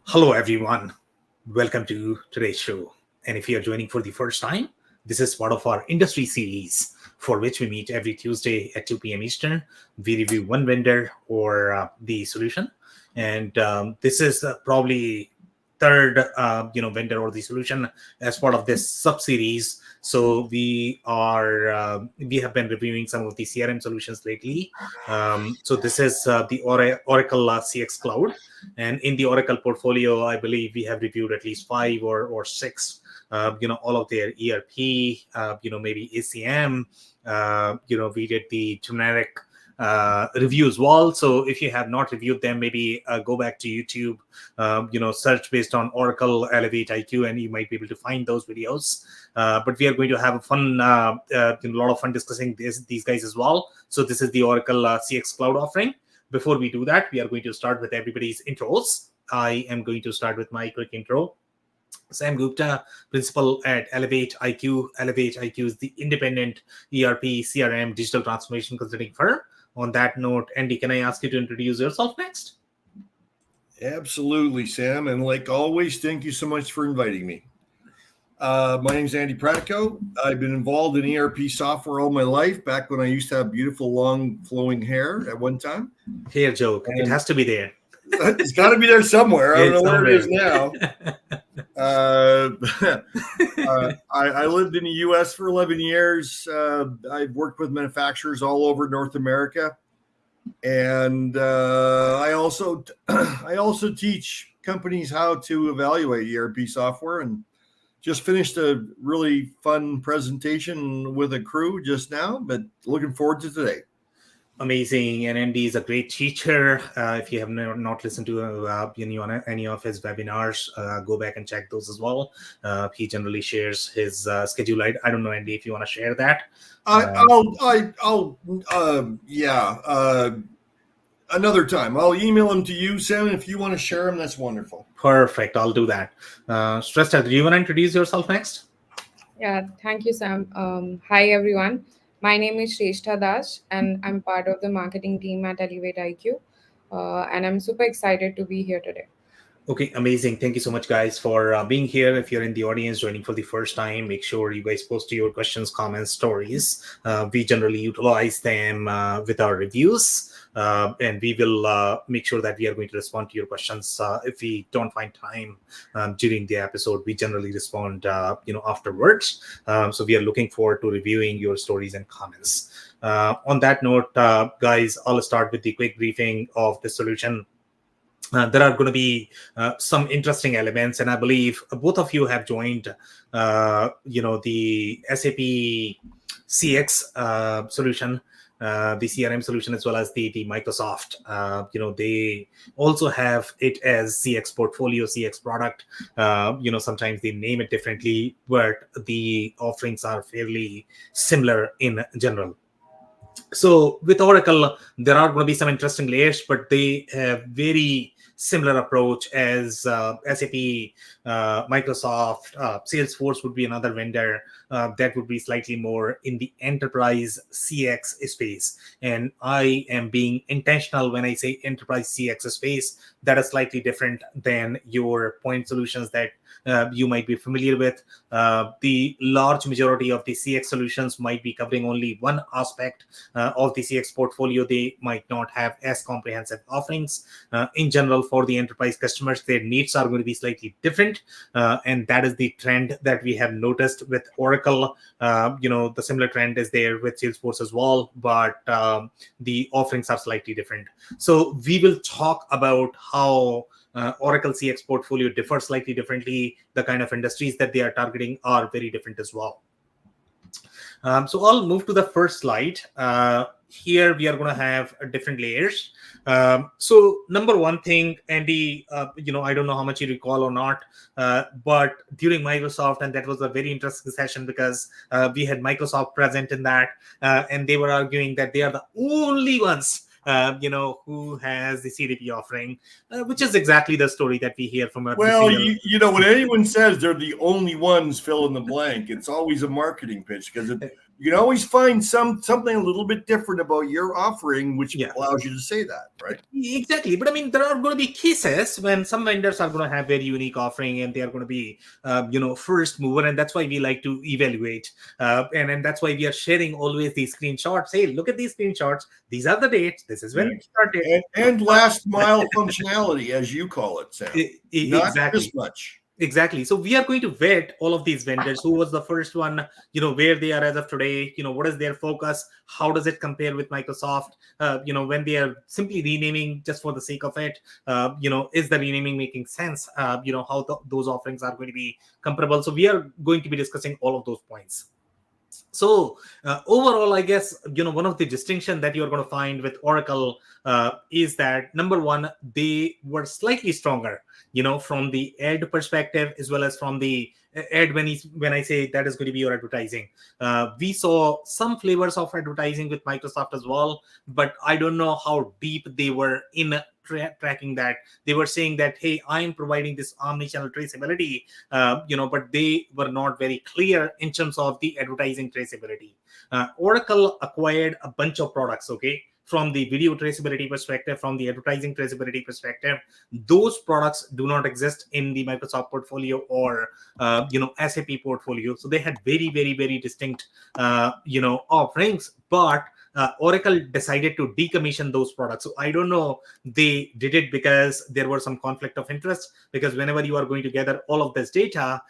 Hello, everyone. Welcome to today's show. And if you are joining for the first time, this is part of our industry series for which we meet every Tuesday at 2 p.m. Eastern. We review one vendor or the solution. And this is probably third vendor or the solution as part of this sub-series. So we have been reviewing some of the CRM solutions lately. So this is the Oracle CX Cloud. And in the Oracle portfolio, I believe we have reviewed at least 5 or 6, all of their ERP, maybe ACM. We did the generic review as well. So if you have not reviewed them, maybe go back to YouTube, search based on Oracle Elevate IQ, and you might be able to find those videos. But we are going to have a lot of fun discussing these guys as well. So this is the Oracle CX Cloud offering. Before we do that, we are going to start with everybody's intros. I am going to start with my quick intro. Sam Gupta, principal at Elevate IQ. Elevate IQ is the independent ERP, CRM, digital transformation consulting firm. On that note, Andy, can I ask you to introduce yourself next? Absolutely, Sam. And like always, thank you so much for inviting me. My name is Andy Pratico. I've been involved in ERP software all my life, back when I used to have beautiful, long, flowing hair at one time. Hair joke. And it has to be there. It's got to be there somewhere. I don't know where it is now. I lived in the U.S. for 11 years. I've worked with manufacturers all over North America. And I also teach companies how to evaluate ERP software, and just finished a really fun presentation with a crew just now, but looking forward to today. Amazing. And Andy is a great teacher. If you have not listened to any of his webinars, go back and check those as well. He generally shares his schedule. I don't know, Andy, if you want to share that. Another time. I'll email them to you, Sam. If you want to share them, that's wonderful. Perfect. I'll do that. Shrestha, do you want to introduce yourself next? Yeah, thank you, Sam. Hi, everyone. My name is Shrestha Das, and I'm part of the marketing team at Elevate IQ. And I'm super excited to be here today. Okay, amazing. Thank you so much, guys, for being here. If you're in the audience joining for the first time, make sure you guys post your questions, comments, stories. We generally utilize them with our reviews. And we will make sure that we are going to respond to your questions. If we don't find time during the episode, we generally respond, afterwards. So we are looking forward to reviewing your stories and comments. On that note, guys, I'll start with the quick briefing of the solution. There are going to be some interesting elements, and I believe both of you have joined, the SAP CX solution. The CRM solution, as well as the Microsoft. They also have it as CX portfolio, CX product. Sometimes they name it differently, but the offerings are fairly similar in general. So with Oracle, there are going to be some interesting layers, but they have very similar approach as SAP, Microsoft. Salesforce would be another vendor that would be slightly more in the enterprise CX space. And I am being intentional when I say enterprise CX space. That is slightly different than your point solutions that you might be familiar with. The large majority of the CX solutions might be covering only one aspect of the CX portfolio. They might not have as comprehensive offerings. In general, for the enterprise customers, their needs are going to be slightly different. And that is the trend that we have noticed with Oracle. The similar trend is there with Salesforce as well, but the offerings are slightly different. So we will talk about how Oracle CX portfolio differs slightly differently. The kind of industries that they are targeting are very different as well. So I'll move to the first slide. here we are going to have different layers. So number one thing, Andy, I don't know how much you recall or not, but during Microsoft, and that was a very interesting session because we had Microsoft present in that, and they were arguing that they are the only ones who has the CDP offering, which is exactly the story that we hear from every Well, single. when anyone says they're the only ones fill in the blank, it's always a marketing pitch because you can always find something a little bit different about your offering, which allows you to say that, right? Exactly. But I mean, there are going to be cases when some vendors are going to have very unique offering and they are going to be, first mover. And that's why we like to evaluate. And that's why we are sharing always these screenshots. Hey, look at these screenshots. These are the dates. This is when we started. And last mile functionality, as you call it, Sam. Not Exactly. this much. Exactly. So we are going to vet all of these vendors. Who was the first one? Where they are as of today. What is their focus? How does it compare with Microsoft? When they are simply renaming just for the sake of it. Is the renaming making sense? How those offerings are going to be comparable. So we are going to be discussing all of those points. So overall, I guess, one of the distinction that you're going to find with Oracle is that, number one, they were slightly stronger, from the ad perspective, as well as from the ad when I say that is going to be your advertising. We saw some flavors of advertising with Microsoft as well, but I don't know how deep they were in tracking that. They were saying that, hey, I'm providing this omni-channel traceability, but they were not very clear in terms of the advertising traceability. Oracle acquired a bunch of products, okay, from the video traceability perspective, from the advertising traceability perspective. Those products do not exist in the Microsoft portfolio or SAP portfolio. So they had very, very, very distinct offerings, but Oracle decided to decommission those products. So I don't know, they did it because there were some conflict of interest, because whenever you are going to gather all of this data,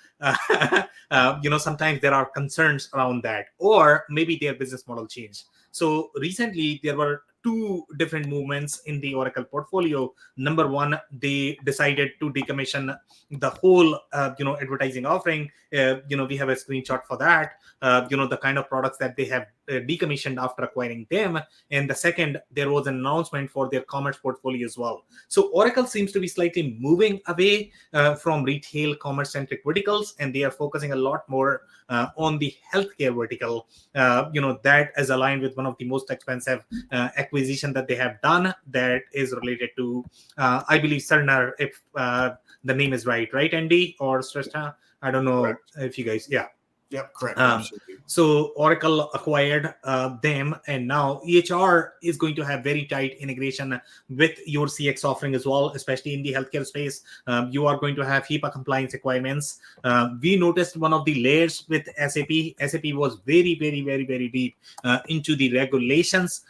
sometimes there are concerns around that, or maybe their business model changed. So recently there were two different movements in the Oracle portfolio. Number one, they decided to decommission the whole, advertising offering. We have a screenshot for that. The kind of products that they have decommissioned after acquiring them. And the second, there was an announcement for their commerce portfolio as well. So Oracle seems to be slightly moving away from retail commerce-centric verticals, and they are focusing a lot more on the healthcare vertical. That is aligned with one of the most expensive acquisition that they have done, that is related to, I believe, Cerner, if the name is right, Andy or Srishta? I don't know. Correct. If you guys, yeah. Yep, correct. So Oracle acquired them, and now EHR is going to have very tight integration with your CX offering as well, especially in the healthcare space. You are going to have HIPAA compliance requirements. We noticed one of the layers with SAP. SAP was very, very, very, very deep into the regulations.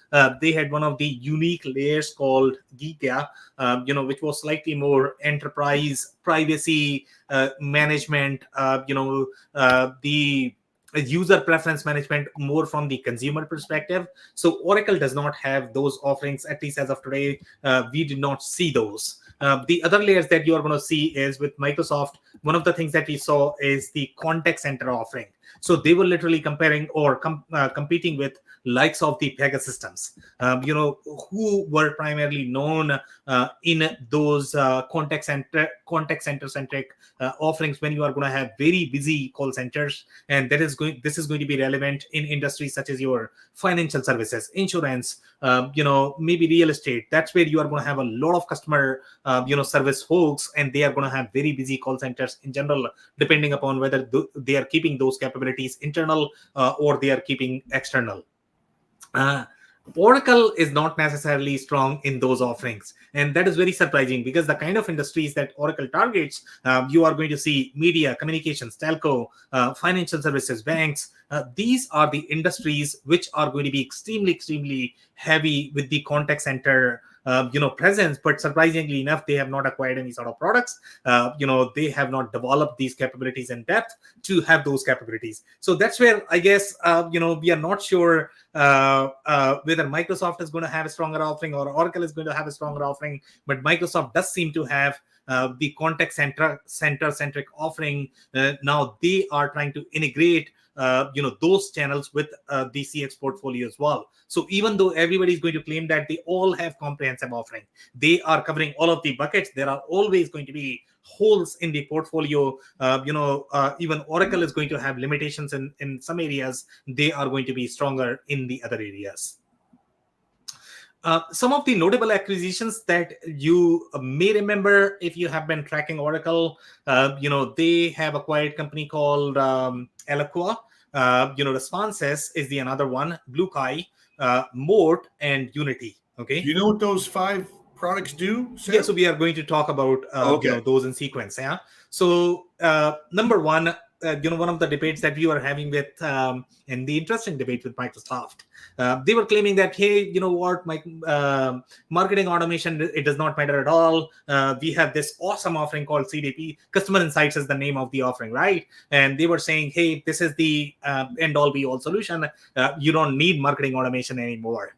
They had one of the unique layers called GIGA, which was slightly more enterprise privacy management, the user preference management, more from the consumer perspective. So Oracle does not have those offerings, at least as of today. We did not see those. The other layers that you are going to see is with Microsoft. One of the things that we saw is the contact center offering. So they were literally comparing or competing with likes of the Pegasystems, who were primarily known in those contact center centric offerings, when you are going to have very busy call centers. And this is going to be relevant in industries such as your financial services, insurance, maybe real estate. That's where you are going to have a lot of customer service folks, and they are going to have very busy call centers in general, depending upon whether they are keeping those capabilities internal or they are keeping external. Oracle is not necessarily strong in those offerings, and that is very surprising, because the kind of industries that Oracle targets, you are going to see media, communications, telco, financial services, banks. These are the industries which are going to be extremely, extremely heavy with the contact center presence. But surprisingly enough, they have not acquired any sort of products. They have not developed these capabilities in depth to have those capabilities. So that's where I guess we are not sure whether Microsoft is going to have a stronger offering or Oracle is going to have a stronger offering. But Microsoft does seem to have the contact center centric offering. Now they are trying to integrate those channels with the CX portfolio as well. So even though everybody is going to claim that they all have comprehensive offering, they are covering all of the buckets, there are always going to be holes in the portfolio. Even Oracle is going to have limitations in some areas. They are going to be stronger in the other areas. Some of the notable acquisitions that you may remember if you have been tracking Oracle, they have acquired a company called Eloqua. Responses is the another one, Blue Kai, Moat, and Unity. Okay. Do you know what those 5 products do, Sam? Yeah, so we are going to talk about those in sequence. Yeah. So number one, one of the debates that we were having with and the interesting debate with Microsoft, they were claiming that, hey, you know what, marketing automation, it does not matter at all. We have this awesome offering called CDP. Customer Insights is the name of the offering, right? And they were saying, hey, this is the end all be all solution. You don't need marketing automation anymore.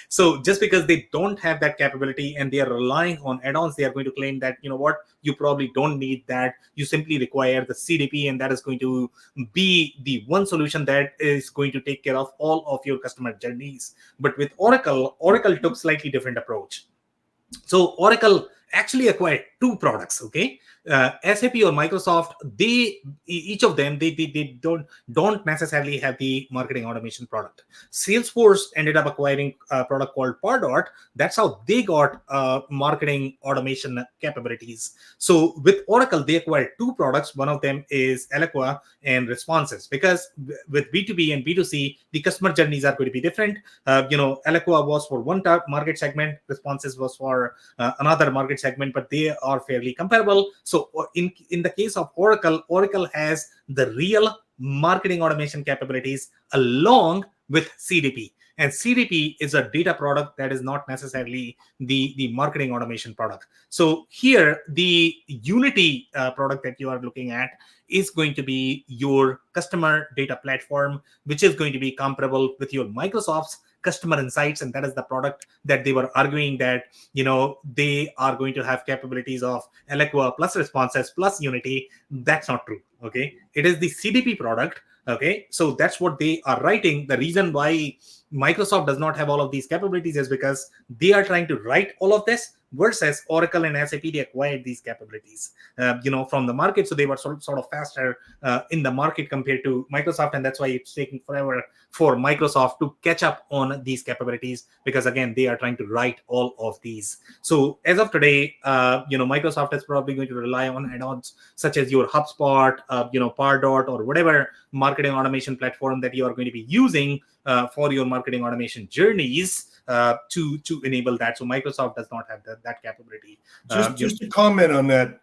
So just because they don't have that capability and they are relying on add-ons, they are going to claim that, you know what, you probably don't need that. You simply require the CDP, and that is going to be the one solution that is going to take care of all of your customer journeys. But with Oracle took slightly different approach. So Oracle actually acquired 2 products. Okay. SAP or Microsoft, each of them, they don't necessarily have the marketing automation product. Salesforce ended up acquiring a product called Pardot. That's how they got marketing automation capabilities. So with Oracle, they acquired 2 products. One of them is Eloqua and Responses, because with B2B and B2C, the customer journeys are going to be different. Eloqua was for one market segment, Responses was for another market segment, but they are fairly comparable. So in the case of Oracle has the real marketing automation capabilities along with CDP. And CDP is a data product that is not necessarily the marketing automation product. So here, the Unity product that you are looking at is going to be your customer data platform, which is going to be comparable with your Microsoft's Customer Insights. And that is the product that they were arguing that, they are going to have capabilities of Eloqua plus Responses plus Unity. That's not true. Okay. It is the CDP product. Okay. So that's what they are writing. The reason why Microsoft does not have all of these capabilities is because they are trying to write all of this, versus Oracle and SAP, they acquired these capabilities, from the market. So they were sort of faster in the market compared to Microsoft. And that's why it's taking forever for Microsoft to catch up on these capabilities, because again, they are trying to write all of these. So as of today, Microsoft is probably going to rely on add-ons such as your HubSpot, Pardot, or whatever marketing automation platform that you are going to be using for your marketing automation journeys to enable that. So Microsoft does not have that capability. Just to comment on that,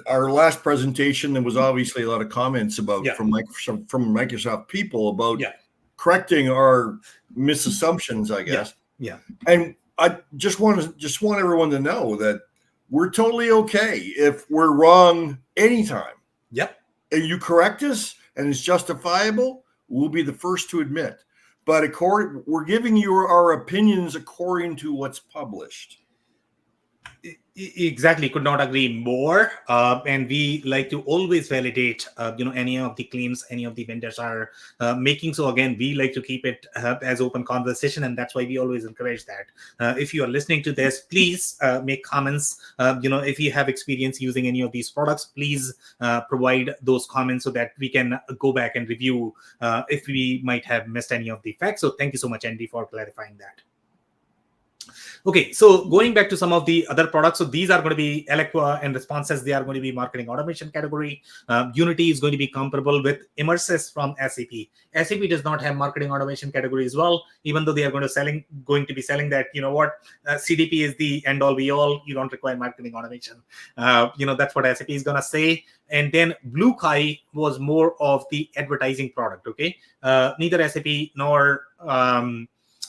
our last presentation, there was obviously a lot of comments about from Microsoft people about correcting our misassumptions, I guess. Yeah. And I just want everyone to know that we're totally okay if we're wrong anytime. Yep. And you correct us and it's justifiable, we'll be the first to admit. But we're giving you our opinions according to what's published. Exactly, could not agree more. And we like to always validate, any of the claims any of the vendors are making. So again, we like to keep it as open conversation, and that's why we always encourage that. If you are listening to this, please make comments. If you have experience using any of these products, please provide those comments so that we can go back and review if we might have missed any of the facts. So thank you so much, Andy, for clarifying that. Okay, so going back to some of the other products, so these are going to be Eloqua and Responses. They are going to be marketing automation category. Unity is going to be comparable with Immersis from SAP. SAP does not have marketing automation category as well, even though they are going to be selling that, CDP is the end all be all. You don't require marketing automation. That's what SAP is going to say. And then Blue Kai was more of the advertising product. Okay, neither SAP nor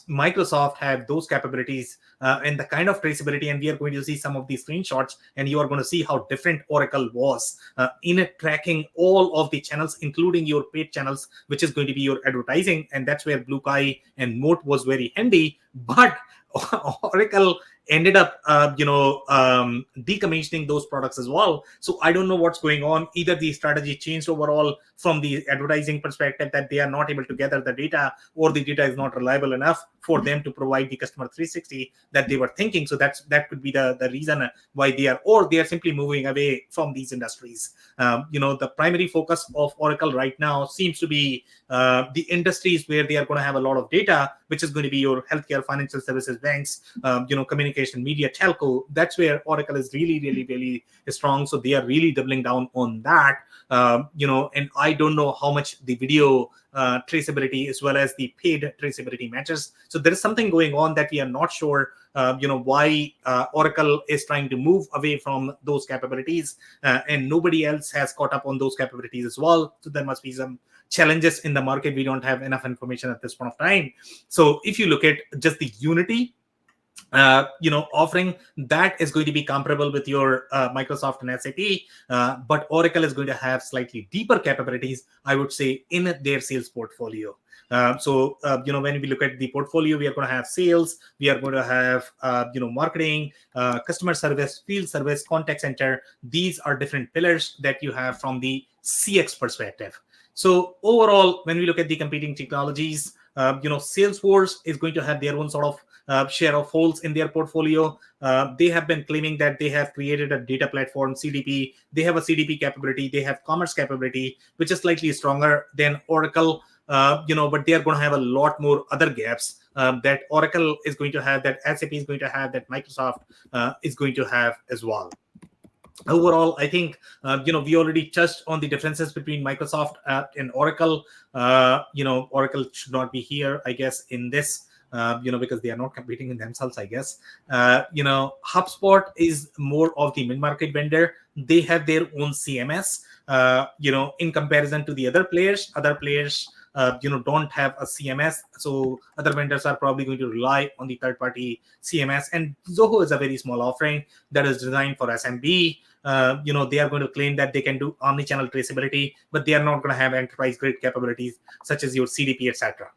Microsoft have those capabilities and the kind of traceability, and we are going to see some of these screenshots, and you are going to see how different Oracle was in tracking all of the channels, including your paid channels, which is going to be your advertising, and that's where Blue Kai and Moat was very handy. But Oracle ended up decommissioning those products as well. So I don't know what's going on. Either the strategy changed overall from the advertising perspective, that they are not able to gather the data, or the data is not reliable enough for them to provide the customer 360 that they were thinking. So that could be the reason why they are simply moving away from these industries. The primary focus of Oracle right now seems to be the industries where they are going to have a lot of data, which is going to be your healthcare, financial services, banks, communication, media, telco. That's where Oracle is really, really, really strong. So they are really doubling down on that. And I don't know how much the video traceability as well as the paid traceability matches. So there is something going on that we are not sure why Oracle is trying to move away from those capabilities, and nobody else has caught up on those capabilities as well. So there must be some challenges in the market. We don't have enough information at this point of time. So if you look at just the Unity offering, that is going to be comparable with your Microsoft and SAP, but Oracle is going to have slightly deeper capabilities, I would say, in their sales portfolio. When we look at the portfolio, we are going to have sales, we are going to have marketing, customer service, field service, contact center. These are different pillars that you have from the CX perspective. So overall, when we look at the competing technologies, Salesforce is going to have their own sort of share of holes in their portfolio. They have been claiming that they have created a data platform, CDP. They have a CDP capability. They have commerce capability, which is slightly stronger than Oracle. But they are going to have a lot more other gaps that Oracle is going to have, that SAP is going to have, that Microsoft is going to have as well. Overall, I think we already touched on the differences between Microsoft and Oracle. Oracle should not be here, I guess, in this. Because they are not competing in themselves, I guess. HubSpot is more of the mid-market vendor. They have their own CMS. In comparison to the other players, don't have a CMS. So other vendors are probably going to rely on the third-party CMS. And Zoho is a very small offering that is designed for SMB. They are going to claim that they can do omni-channel traceability, but they are not going to have enterprise-grade capabilities such as your CDP, etc.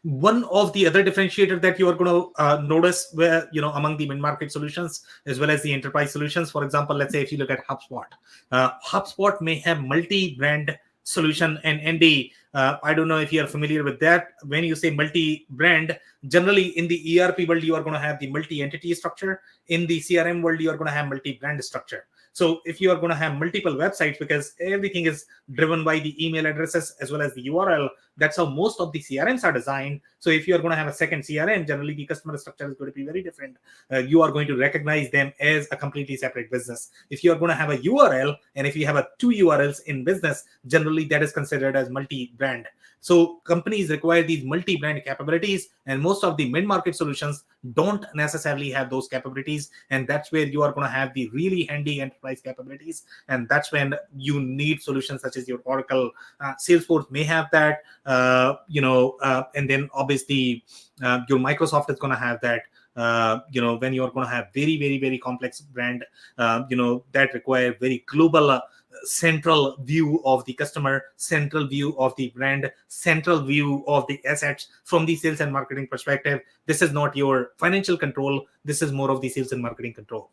One of the other differentiator that you are going to notice where, among the mid-market solutions as well as the enterprise solutions, for example, let's say if you look at HubSpot, HubSpot may have multi-brand solution. And Andy, I don't know if you are familiar with that. When you say multi-brand, generally in the ERP world, you are going to have the multi-entity structure. In the CRM world, you are going to have multi-brand structure. So if you are going to have multiple websites, because everything is driven by the email addresses as well as the URL, that's how most of the CRMs are designed. So if you are going to have a second CRM, generally the customer structure is going to be very different. You are going to recognize them as a completely separate business. If you are going to have a URL, and if you have two URLs in business, generally that is considered as multi-brand. So companies require these multi-brand capabilities, and most of the mid-market solutions don't necessarily have those capabilities. And that's where you are going to have the really handy enterprise capabilities. And that's when you need solutions such as your Oracle. Salesforce may have that, and then obviously your Microsoft is going to have that. When you're going to have very, very, very complex brand, that require very global central view of the customer, central view of the brand, central view of the assets from the sales and marketing perspective. This is not your financial control. This is more of the sales and marketing control.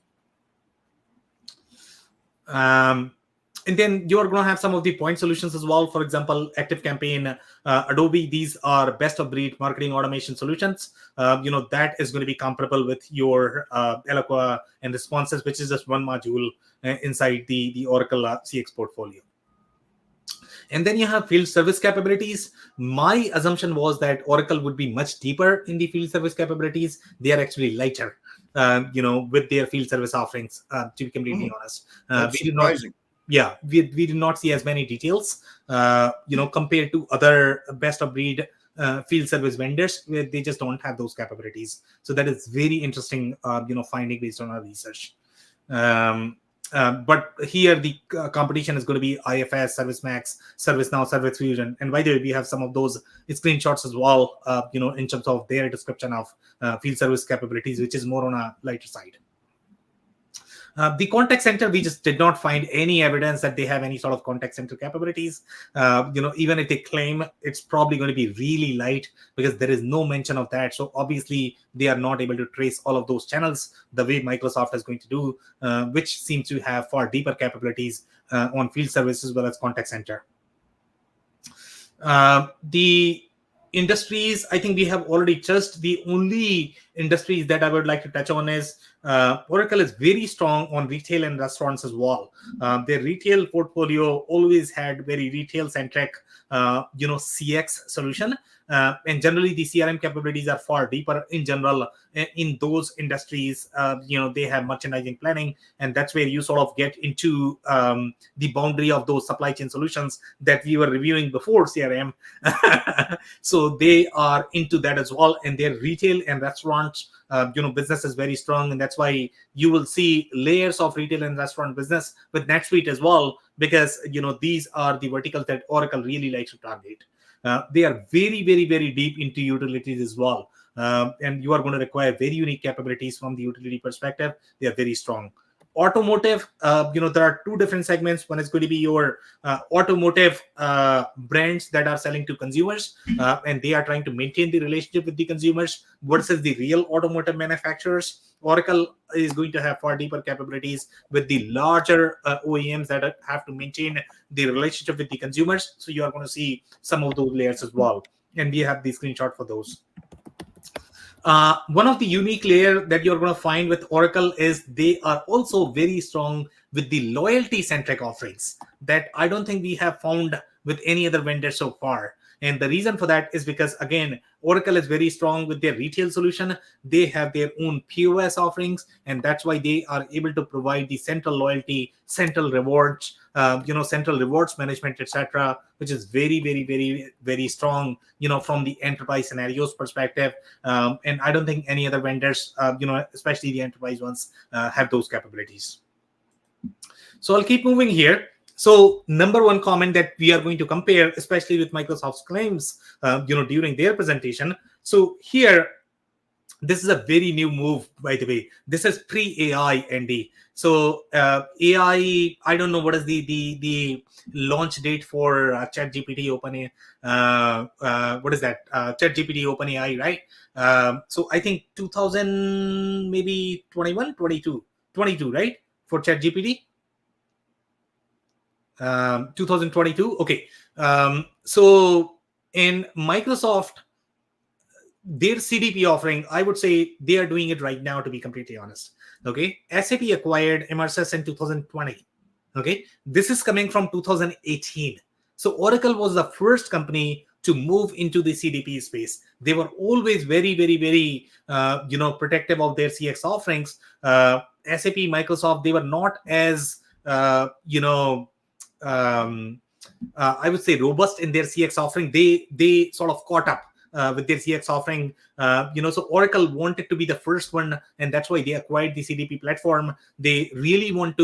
And then you're going to have some of the point solutions as well. For example, ActiveCampaign, Adobe, these are best of breed marketing automation solutions. That is going to be comparable with your Eloqua and Responses, which is just one module inside the Oracle CX portfolio. And then you have field service capabilities. My assumption was that Oracle would be much deeper in the field service capabilities. They are actually lighter, with their field service offerings, to be completely honest. That's surprising. We did not see as many details, compared to other best of breed field service vendors, where they just don't have those capabilities. So that is very interesting, finding based on our research. But here the competition is going to be IFS, ServiceMax, ServiceNow, Service Fusion. And by the way, we have some of those screenshots as well, in terms of their description of field service capabilities, which is more on a lighter side. The contact center, we just did not find any evidence that they have any sort of contact center capabilities. Even if they claim, it's probably going to be really light because there is no mention of that. So obviously they are not able to trace all of those channels the way Microsoft is going to do, which seems to have far deeper capabilities on field service as well as contact center. The industries, I think we have already touched. The only industries that I would like to touch on is Oracle is very strong on retail and restaurants as well. Their retail portfolio always had very retail centric, CX solution. And generally, the CRM capabilities are far deeper in general in those industries. They have merchandising planning, and that's where you sort of get into the boundary of those supply chain solutions that we were reviewing before CRM. So they are into that as well, and their retail and restaurant business is very strong, and that's why you will see layers of retail and restaurant business with NetSuite as well, because these are the verticals that Oracle really likes to target. They are very, very, very deep into utilities as well. And you are going to require very unique capabilities from the utility perspective. They are very strong. Automotive, there are two different segments. One is going to be your automotive brands that are selling to consumers, and they are trying to maintain the relationship with the consumers versus the real automotive manufacturers. Oracle is going to have far deeper capabilities with the larger OEMs that have to maintain the relationship with the consumers. So you are going to see some of those layers as well. And we have the screenshot for those. One of the unique layer that you're going to find with Oracle is they are also very strong with the loyalty centric offerings that I don't think we have found with any other vendor so far. And the reason for that is because, again, Oracle is very strong with their retail solution. They have their own POS offerings, and that's why they are able to provide the central loyalty, central rewards, central rewards management, etc., which is very, very, very, very strong, from the enterprise scenarios perspective. And I don't think any other vendors, especially the enterprise ones, have those capabilities. So I'll keep moving here. So number one comment that we are going to compare, especially with Microsoft's claims, during their presentation. So here, this is a very new move, by the way. This is pre-AI, Andy. So AI, I don't know what is the launch date for ChatGPT OpenAI. What is that? ChatGPT OpenAI, right? So I think 2000, maybe 21, 22, right? For ChatGPT. 2022. Okay. So in Microsoft, their CDP offering, I would say they are doing it right now, to be completely honest. Okay. SAP acquired Immersus in 2020. Okay. This is coming from 2018. So Oracle was the first company to move into the CDP space. They were always very, very, very, protective of their CX offerings. SAP, Microsoft, they were not as, I would say robust in their CX offering. They sort of caught up with their CX offering. So Oracle wanted to be the first one, and that's why they acquired the CDP platform. They really wanted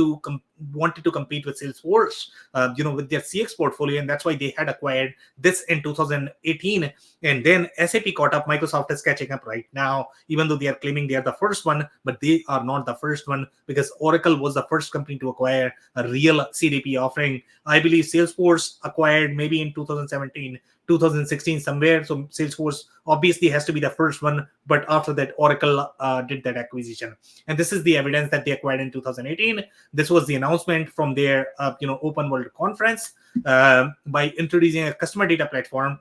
to compete with Salesforce, with their CX portfolio, and that's why they had acquired this in 2018. And then SAP caught up. Microsoft is catching up right now, even though they are claiming they are the first one, but they are not the first one, because Oracle was the first company to acquire a real CDP offering. I believe Salesforce acquired maybe in 2017, 2016 somewhere. So Salesforce obviously has to be the first one, but after that Oracle did that acquisition, and this is the evidence that they acquired in 2018. This was the announcement from their Open World conference, by introducing a customer data platform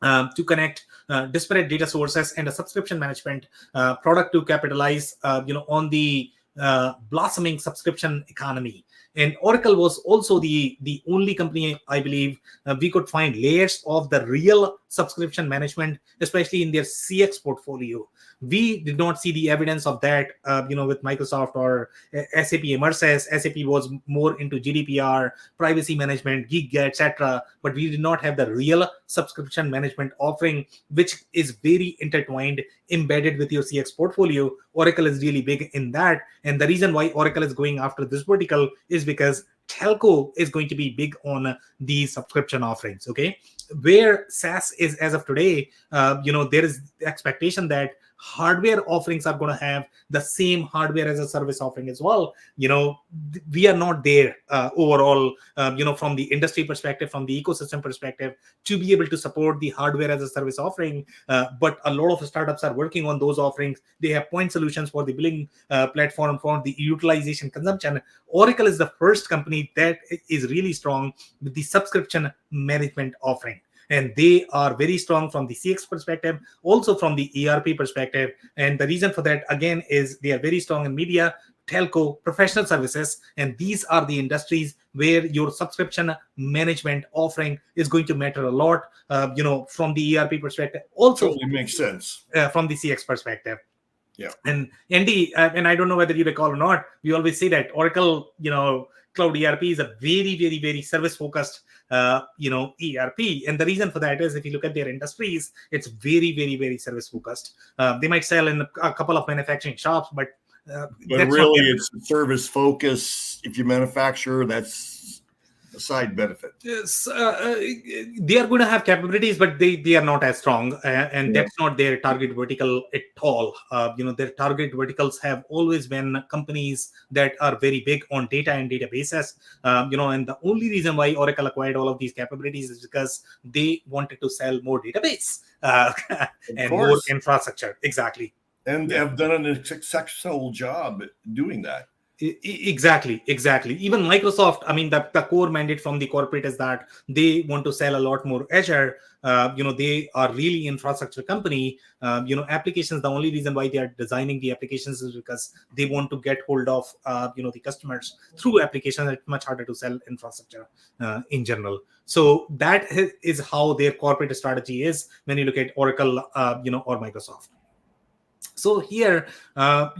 to connect disparate data sources and a subscription management product to capitalize on the blossoming subscription economy. And Oracle was also the only company, I believe, we could find layers of the real subscription management, especially in their CX portfolio. We did not see the evidence of that, with Microsoft or SAP Immersus. SAP was more into GDPR, privacy management, gig, etc. But we did not have the real subscription management offering, which is very intertwined, embedded with your CX portfolio. Oracle is really big in that. And the reason why Oracle is going after this vertical is because telco is going to be big on these subscription offerings. Okay, where SaaS is as of today, there is the expectation that hardware offerings are going to have the same hardware as a service offering as well. We are not there overall, from the industry perspective, from the ecosystem perspective, to be able to support the hardware as a service offering. But a lot of startups are working on those offerings. They have point solutions for the billing platform, for the utilization consumption. Oracle is the first company that is really strong with the subscription management offering. And they are very strong from the CX perspective, also from the ERP perspective. And the reason for that, again, is they are very strong in media, telco, professional services. And these are the industries where your subscription management offering is going to matter a lot, from the ERP perspective, also totally makes sense. From the CX perspective. Yeah. And Andy, and I don't know whether you recall or not, we always say that Oracle, Cloud ERP is a very, very, very service focused, ERP. And the reason for that is, if you look at their industries, it's very, very, very service focused. They might sell in a couple of manufacturing shops, but really it's service focus. If you manufacture, that's a side benefit. Yes, they are going to have capabilities, but they are not as strong, and that's not their target vertical at all. Their target verticals have always been companies that are very big on data and databases. And the only reason why Oracle acquired all of these capabilities is because they wanted to sell more database and more infrastructure. Exactly. And have done a successful job doing that. Exactly. Even Microsoft, the core mandate from the corporate is that they want to sell a lot more Azure. They are really infrastructure company. Applications, the only reason why they are designing the applications is because they want to get hold of the customers through applications. It's much harder to sell infrastructure in general. So that is how their corporate strategy is when you look at Oracle or Microsoft. So here, the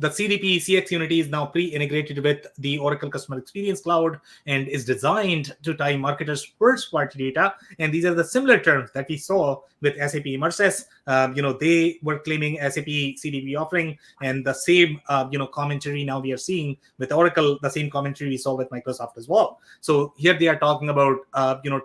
CDP CX Unity is now pre-integrated with the Oracle Customer Experience Cloud and is designed to tie marketers' first-party data. And these are the similar terms that we saw with SAP Immersis. They were claiming SAP CDP offering, and the same, commentary now we are seeing with Oracle, the same commentary we saw with Microsoft as well. So here they are talking about,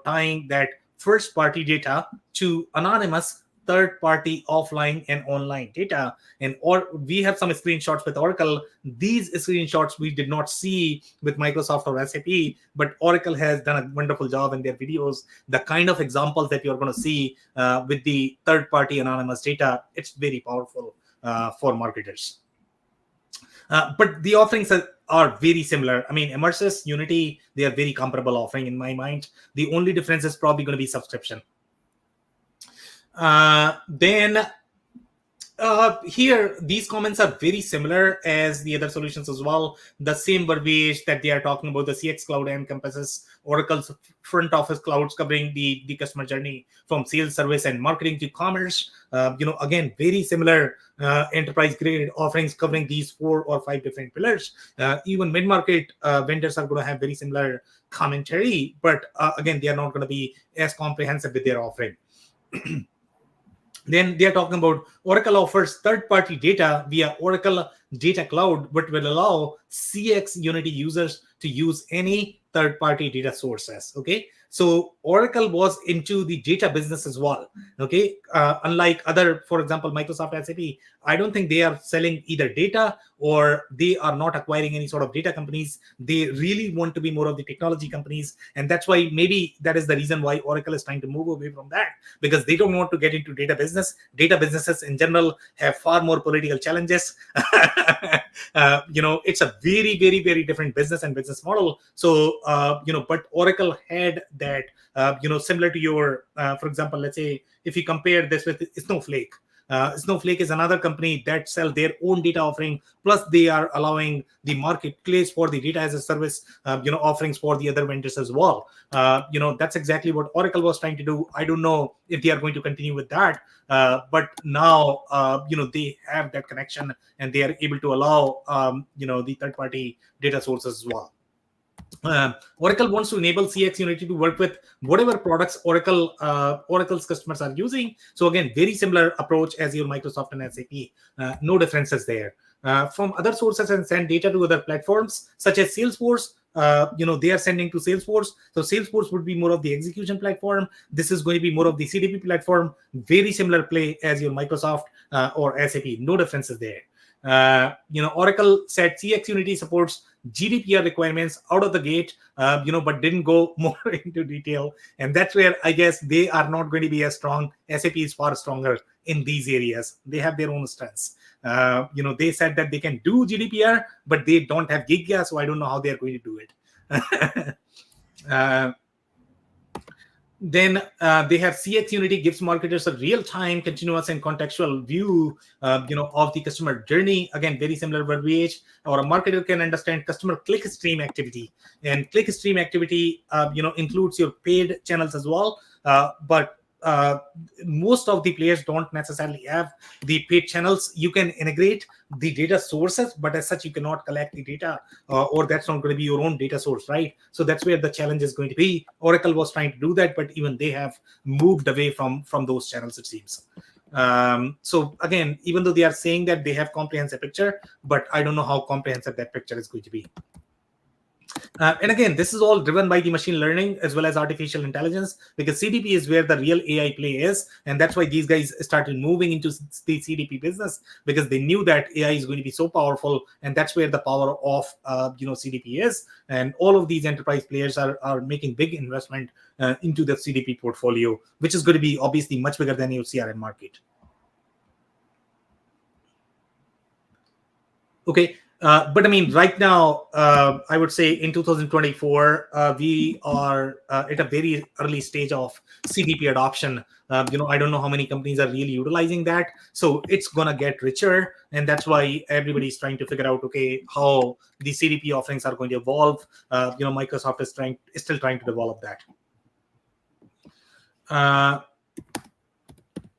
tying that first-party data to anonymous third-party offline and online data. Or we have some screenshots with Oracle. These screenshots we did not see with Microsoft or SAP, but Oracle has done a wonderful job in their videos. The kind of examples that you're going to see with the third-party anonymous data, it's very powerful for marketers. But the offerings are very similar. Immersis, Unity, they are very comparable offering in my mind. The only difference is probably going to be subscription. Then here, these comments are very similar as the other solutions as well. The same verbiage that they are talking about, the CX cloud encompasses Oracle's front office clouds covering the customer journey from sales, service, and marketing to commerce. Again, very similar enterprise grade offerings covering these 4 or 5 different pillars. Even mid-market vendors are going to have very similar commentary, but again, they are not going to be as comprehensive with their offering. Then they are talking about Oracle offers third-party data via Oracle Data Cloud, but will allow CX Unity users to use any third-party data sources. Okay, so Oracle was into the data business as well. Okay, unlike other, for example, Microsoft, SAP, I don't think they are selling either data or they are not acquiring any sort of data companies. They really want to be more of the technology companies, and that's why maybe that is the reason why Oracle is trying to move away from that, because they don't want to get into data business. Data businesses in general have far more political challenges. It's a very, very, very different business and business model. So, but Oracle had that, similar to your, for example, let's say if you compare this with Snowflake. Snowflake is another company that sells their own data offering, plus they are allowing the marketplace for the data as a service, offerings for the other vendors as well. That's exactly what Oracle was trying to do. I don't know if they are going to continue with that, but now, they have that connection and they are able to allow, the third-party data sources as well. Oracle wants to enable CX Unity to work with whatever products Oracle's customers are using. So again, very similar approach as your Microsoft and SAP. No differences there. From other sources and send data to other platforms such as Salesforce, they are sending to Salesforce. So Salesforce would be more of the execution platform. This is going to be more of the CDP platform. Very similar play as your Microsoft or SAP. No differences there. Oracle said CX Unity supports GDPR requirements out of the gate, but didn't go more into detail. And that's where I guess they are not going to be as strong. SAP is far stronger in these areas. They have their own strengths. They said that they can do GDPR, but they don't have Gigya, so I don't know how they're going to do it. Then they have CX Unity gives marketers a real-time, continuous, and contextual view, of the customer journey. Again, very similar verbiage. Or a marketer can understand customer click-stream activity, and click-stream activity, includes your paid channels as well. But most of the players don't necessarily have the paid channels. You can integrate the data sources, but as such, you cannot collect the data, or that's not going to be your own data source, right? So that's where the challenge is going to be. Oracle was trying to do that, but even they have moved away from those channels, it seems. So again, even though they are saying that they have comprehensive picture, but I don't know how comprehensive that picture is going to be. And again, this is all driven by the machine learning as well as artificial intelligence, because CDP is where the real AI play is. And that's why these guys started moving into the CDP business, because they knew that AI is going to be so powerful. And that's where the power of, CDP is. And all of these enterprise players are making big investment into the CDP portfolio, which is going to be obviously much bigger than your CRM market. Okay. But I mean, right now, I would say in 2024, we are at a very early stage of CDP adoption. I don't know how many companies are really utilizing that. So it's going to get richer. And that's why everybody's trying to figure out, okay, how the CDP offerings are going to evolve. Microsoft is still trying to develop that.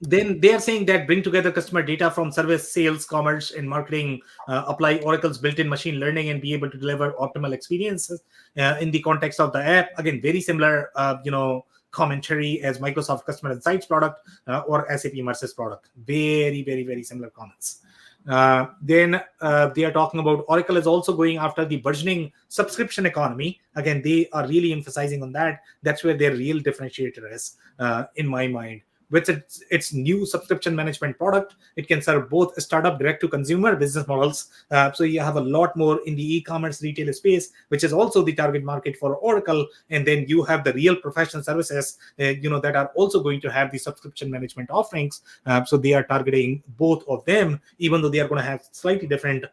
Then they are saying that bring together customer data from service, sales, commerce, and marketing, apply Oracle's built-in machine learning, and be able to deliver optimal experiences in the context of the app. Again, very similar, commentary as Microsoft Customer Insights product or SAP Immersive product. Very, very, very similar comments. Then they are talking about Oracle is also going after the burgeoning subscription economy. Again, they are really emphasizing on that. That's where their real differentiator is, in my mind. With its new subscription management product, it can serve both startup direct-to-consumer business models. So you have a lot more in the e-commerce retail space, which is also the target market for Oracle. And then you have the real professional services, that are also going to have the subscription management offerings. So they are targeting both of them, even though they are going to have slightly different,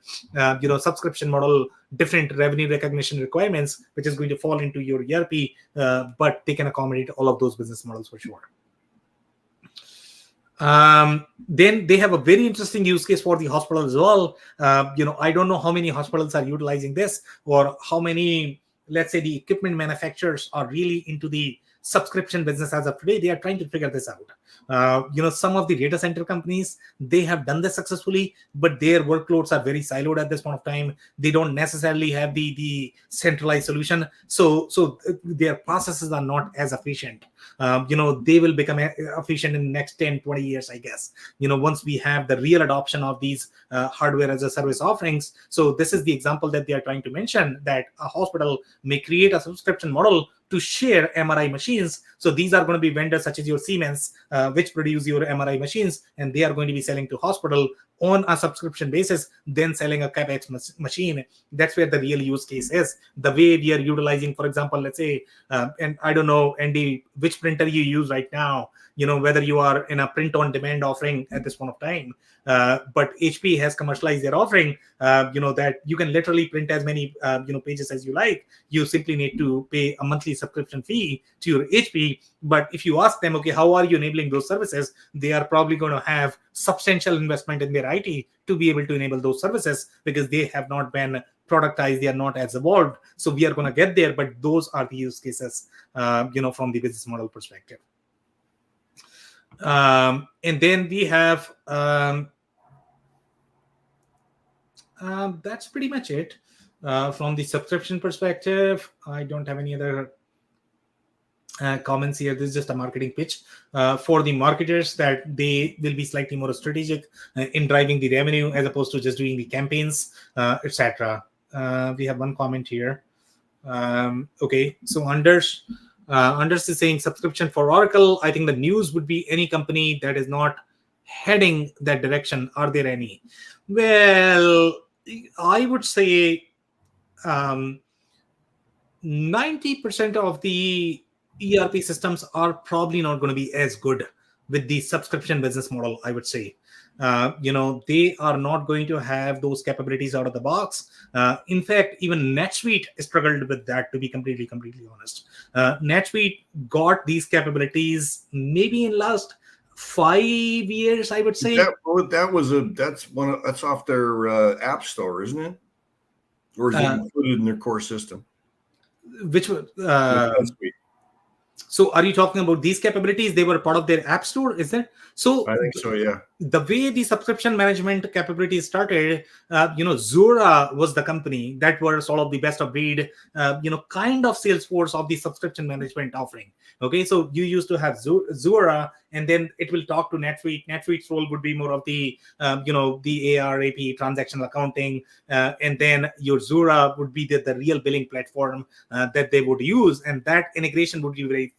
subscription model, different revenue recognition requirements, which is going to fall into your ERP, but they can accommodate all of those business models for sure. Then they have a very interesting use case for the hospital as well. I don't know how many hospitals are utilizing this, or how many, let's say, the equipment manufacturers are really into the subscription business as of today. They are trying to figure this out. Some of the data center companies, they have done this successfully, but their workloads are very siloed at this point of time. They don't necessarily have the centralized solution. So their processes are not as efficient. They will become efficient in the next 10, 20 years, I guess, once we have the real adoption of these hardware as a service offerings. So this is the example that they are trying to mention, that a hospital may create a subscription model to share MRI machines. So these are going to be vendors such as your Siemens, which produce your MRI machines, and they are going to be selling to hospital on a subscription basis, then selling a CapEx machine. That's where the real use case is. The way we are utilizing, for example, let's say, and I don't know, Andy, which printer you use right now, whether you are in a print on demand offering at this point of time. But HP has commercialized their offering, that you can literally print as many, pages as you like. You simply need to pay a monthly subscription fee to your HP. But if you ask them, okay, how are you enabling those services? They are probably going to have substantial investment in their IT to be able to enable those services, because they have not been productized. They are not as evolved. So we are going to get there, but those are the use cases, from the business model perspective. And then we have, that's pretty much it. From the subscription perspective, I don't have any other comments here. This is just a marketing pitch for the marketers, that they will be slightly more strategic in driving the revenue, as opposed to just doing the campaigns, etc. We have one comment here. Okay, so Anders is saying subscription for Oracle. I think the news would be any company that is not heading that direction. Are there any? Well, I would say 90% of the ERP systems are probably not going to be as good with the subscription business model, I would say. They are not going to have those capabilities out of the box. In fact, even NetSuite struggled with that, to be completely honest. NetSuite got these capabilities maybe in last 5 years, I would say. That's off their app store, isn't it? Or is it included in their core system? Which so are you talking about these capabilities? They were part of their app store, is it? So I think so, yeah. The way the subscription management capabilities started, Zuora was the company that were sort of the best of breed, kind of Salesforce of the subscription management offering. Okay, so you used to have Zuora, and then it will talk to NetSuite. NetSuite's role would be more of the, the AR, AP, transactional accounting, and then your Zuora would be the real billing platform that they would use, and that integration would be very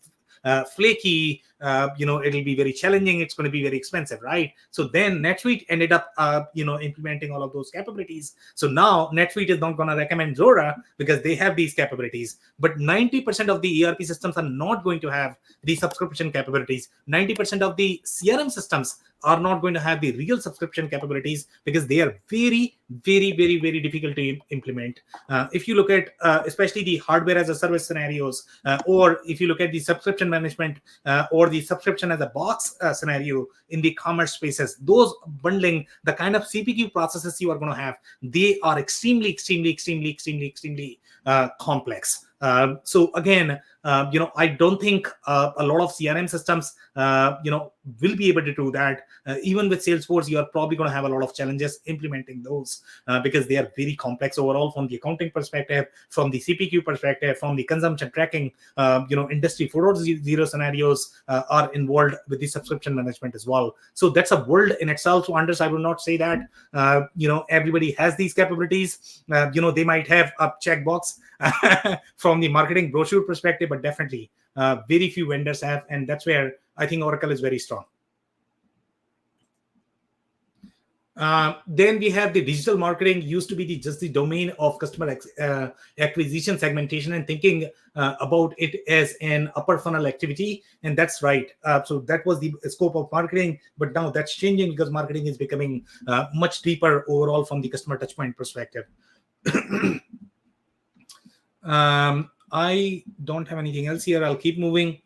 flaky. It'll be very challenging. It's going to be very expensive, right? So then NetSuite ended up, implementing all of those capabilities. So now NetSuite is not going to recommend Zuora because they have these capabilities. But 90% of the ERP systems are not going to have the subscription capabilities. 90% of the CRM systems are not going to have the real subscription capabilities because they are very, very, very, very difficult to implement. If you look at especially the hardware as a service scenarios, or if you look at the subscription management or the subscription as a box scenario in the commerce spaces, those bundling, the kind of CPQ processes you are going to have, they are extremely complex. So again, I don't think a lot of CRM systems, will be able to do that. Even with Salesforce, you are probably going to have a lot of challenges implementing those because they are very complex overall from the accounting perspective, from the CPQ perspective, from the consumption tracking. Industry 4.0 scenarios are involved with the subscription management as well. So that's a world in itself. So Anders, I will not say that everybody has these capabilities. They might have a checkbox from the marketing brochure perspective, but definitely very few vendors have, and that's where I think Oracle is very strong. Then we have the digital marketing used to be just the domain of customer acquisition, segmentation, and thinking about it as an upper funnel activity. And that's right. So that was the scope of marketing, but now that's changing because marketing is becoming much deeper overall from the customer touchpoint perspective. I don't have anything else here. I'll keep moving.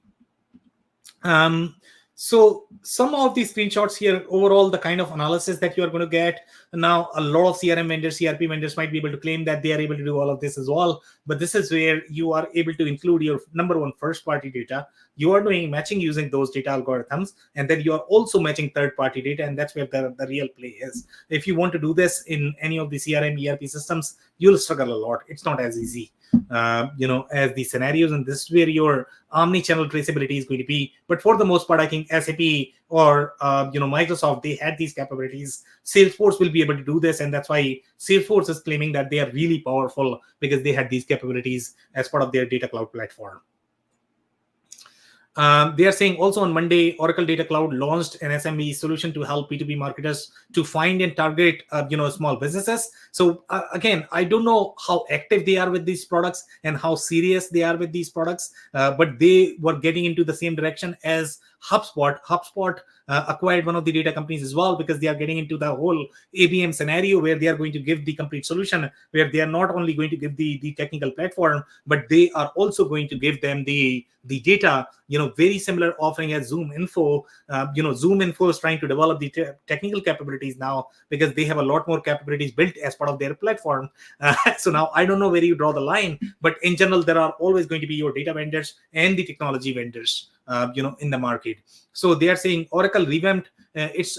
So some of these screenshots here, overall, the kind of analysis that you are going to get. Now, a lot of CRM vendors, CRP vendors might be able to claim that they are able to do all of this as well. But this is where you are able to include your number one first-party data. You are doing matching using those data algorithms, and then you are also matching third-party data, and that's where the real play is. If you want to do this in any of the CRM, ERP systems, you'll struggle a lot. It's not as easy, as the scenarios, and this is where your omni-channel traceability is going to be. But for the most part, I think SAP or Microsoft, they had these capabilities. Salesforce will be able to do this, and that's why Salesforce is claiming that they are really powerful because they had these capabilities as part of their data cloud platform. They are saying also on Monday, Oracle Data Cloud launched an SME solution to help B2B marketers to find and target, small businesses. So again, I don't know how active they are with these products and how serious they are with these products, but they were getting into the same direction as HubSpot. HubSpot acquired one of the data companies as well because they are getting into the whole ABM scenario where they are going to give the complete solution, where they are not only going to give the technical platform, but they are also going to give them the data, very similar offering as Zoom Info. Zoom Info is trying to develop the technical capabilities now because they have a lot more capabilities built as part of their platform. So now I don't know where you draw the line, but in general, there are always going to be your data vendors and the technology vendors, in the market. So they are saying Oracle revamped its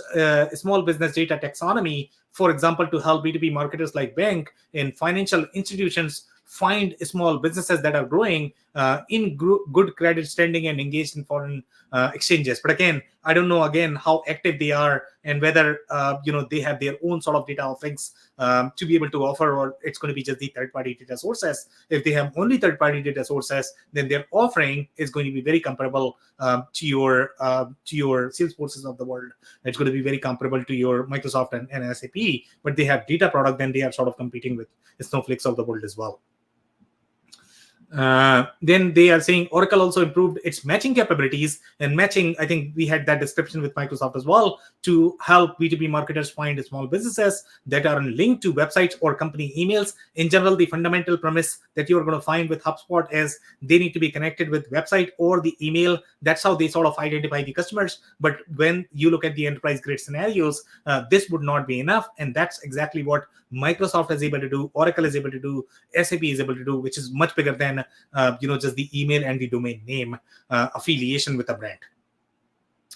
small business data taxonomy, for example, to help B2B marketers like bank and financial institutions find small businesses that are growing. good credit standing and engaged in foreign exchanges. But again, I don't know again how active they are and whether they have their own sort of data offerings to be able to offer, or it's going to be just the third-party data sources. If they have only third-party data sources, then their offering is going to be very comparable to your Salesforces of the world. It's going to be very comparable to your Microsoft and SAP, but they have data product, then they are sort of competing with Snowflakes of the world as well. Then they are saying Oracle also improved its matching capabilities, and matching, I think we had that description with Microsoft as well, to help B2B marketers find small businesses that are linked to websites or company emails. In general, the fundamental premise that you're going to find with HubSpot is they need to be connected with website or the email. That's how they sort of identify the customers. But when you look at the enterprise grade scenarios, this would not be enough, and that's exactly what Microsoft is able to do, Oracle is able to do, SAP is able to do, which is much bigger than just the email and the domain name affiliation with a brand.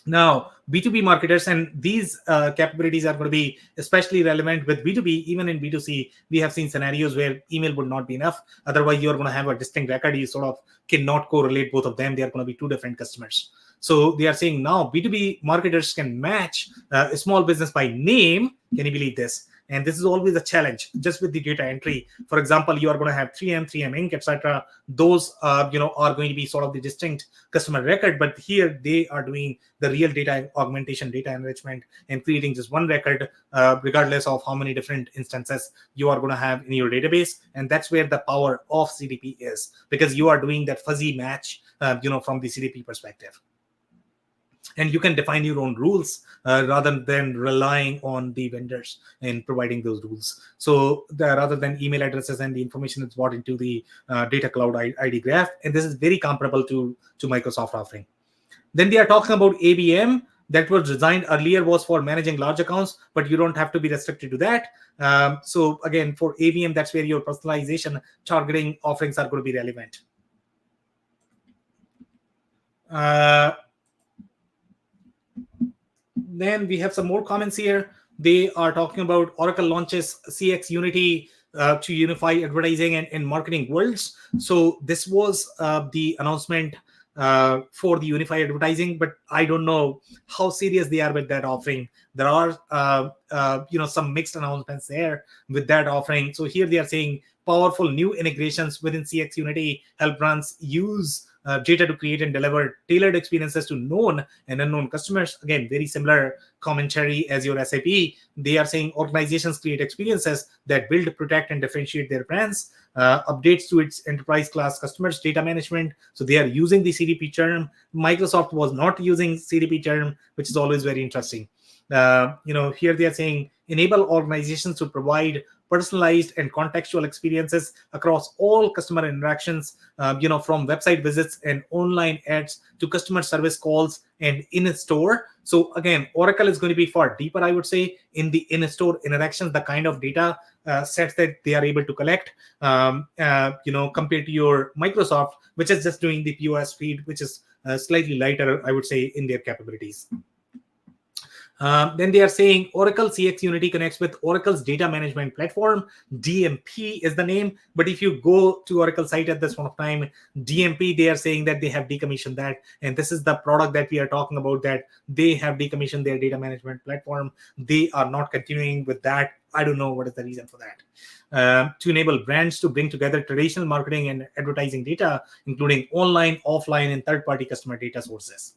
Now, B2B marketers, and these capabilities are going to be especially relevant with B2B. Even in B2C, we have seen scenarios where email would not be enough. Otherwise, you're going to have a distinct record. You sort of cannot correlate both of them. They are going to be two different customers. So they are saying now B2B marketers can match a small business by name. Can you believe this? And this is always a challenge just with the data entry. For example, you are going to have 3M Inc., etc. Those are going to be sort of the distinct customer record. But here they are doing the real data augmentation, data enrichment, and creating just one record, regardless of how many different instances you are going to have in your database. And that's where the power of CDP is, because you are doing that fuzzy match, from the CDP perspective. And you can define your own rules rather than relying on the vendors in providing those rules. So rather than email addresses and the information that's brought into the data cloud ID graph, and this is very comparable to Microsoft offering. Then they are talking about ABM. That was designed earlier was for managing large accounts, but you don't have to be restricted to that. So again, for ABM, that's where your personalization targeting offerings are going to be relevant. Then we have some more comments here. They are talking about Oracle launches CX Unity to unify advertising and marketing worlds. So this was the announcement for the unified advertising, but I don't know how serious they are with that offering. There are some mixed announcements there with that offering. So here they are saying powerful new integrations within CX Unity help brands use data to create and deliver tailored experiences to known and unknown customers. Again, very similar commentary as your SAP. They are saying organizations create experiences that build, protect, and differentiate their brands. Updates to its enterprise class customers data management. So they are using the CDP term. Microsoft was not using CDP term, which is always very interesting. Here they are saying enable organizations to provide personalized and contextual experiences across all customer interactions, from website visits and online ads to customer service calls and in-store. So again, Oracle is going to be far deeper, I would say, in the in-store interactions, the kind of data sets that they are able to collect, compared to your Microsoft, which is just doing the POS feed, which is slightly lighter, I would say, in their capabilities. Then they are saying Oracle CX Unity connects with Oracle's data management platform. DMP is the name. But if you go to Oracle site at this point of time, DMP, they are saying that they have decommissioned that. And this is the product that we are talking about, that they have decommissioned their data management platform. They are not continuing with that. I don't know what is the reason for that. To enable brands to bring together traditional marketing and advertising data, including online, offline, and third-party customer data sources.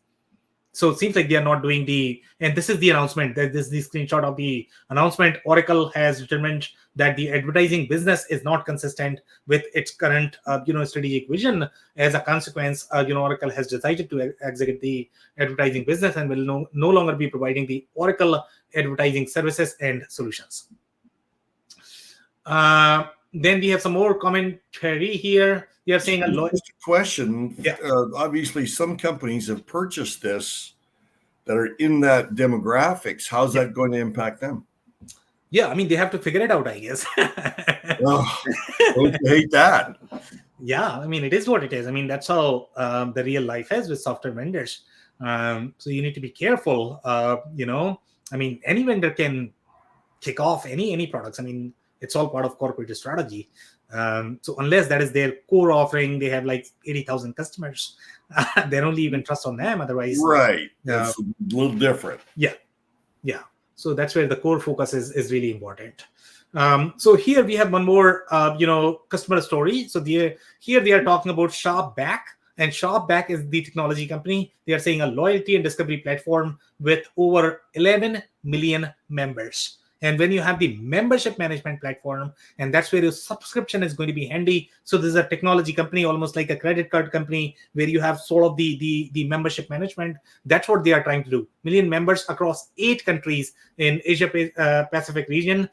So it seems like they are not doing and this is the announcement. This is the screenshot of the announcement. Oracle has determined that the advertising business is not consistent with its current, strategic vision. As a consequence, Oracle has decided to exit the advertising business and will no longer be providing the Oracle advertising services and solutions. Then we have some more commentary here. They are saying just a question. Yeah. Obviously, some companies have purchased this that are in that demographics. How's that going to impact them? Yeah, I mean, they have to figure it out, I guess. Don't you hate that? Yeah, I mean, it is what it is. I mean, that's how the real life is with software vendors. So you need to be careful. I mean, any vendor can kick off any products. I mean, it's all part of corporate strategy. So unless that is their core offering, they have like 80,000 customers. They don't even trust on them. Otherwise, right. That's a little different. Yeah. So that's where the core focus is really important. So here we have one more, customer story. So here they are talking about Shopback, and Shopback is the technology company. They are saying a loyalty and discovery platform with over 11 million members. And when you have the membership management platform, and that's where your subscription is going to be handy. So this is a technology company, almost like a credit card company, where you have sort of the membership management. That's what they are trying to do. Million members across 8 countries in Asia Pacific region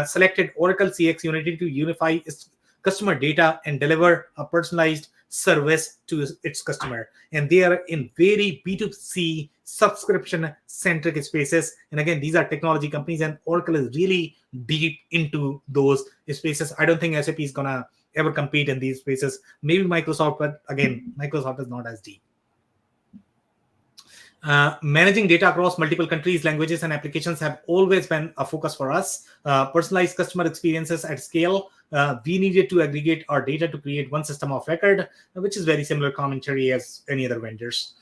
selected Oracle CX Unity to unify its customer data and deliver a personalized service to its customer. And they are in very B2C subscription centric spaces. And again, these are technology companies, and Oracle is really deep into those spaces. I don't think SAP is gonna ever compete in these spaces. Maybe Microsoft, but again, Microsoft is not as deep. Managing data across multiple countries, languages, and applications have always been a focus for us. Personalized customer experiences at scale. We needed to aggregate our data to create one system of record, which is very similar commentary as any other vendors.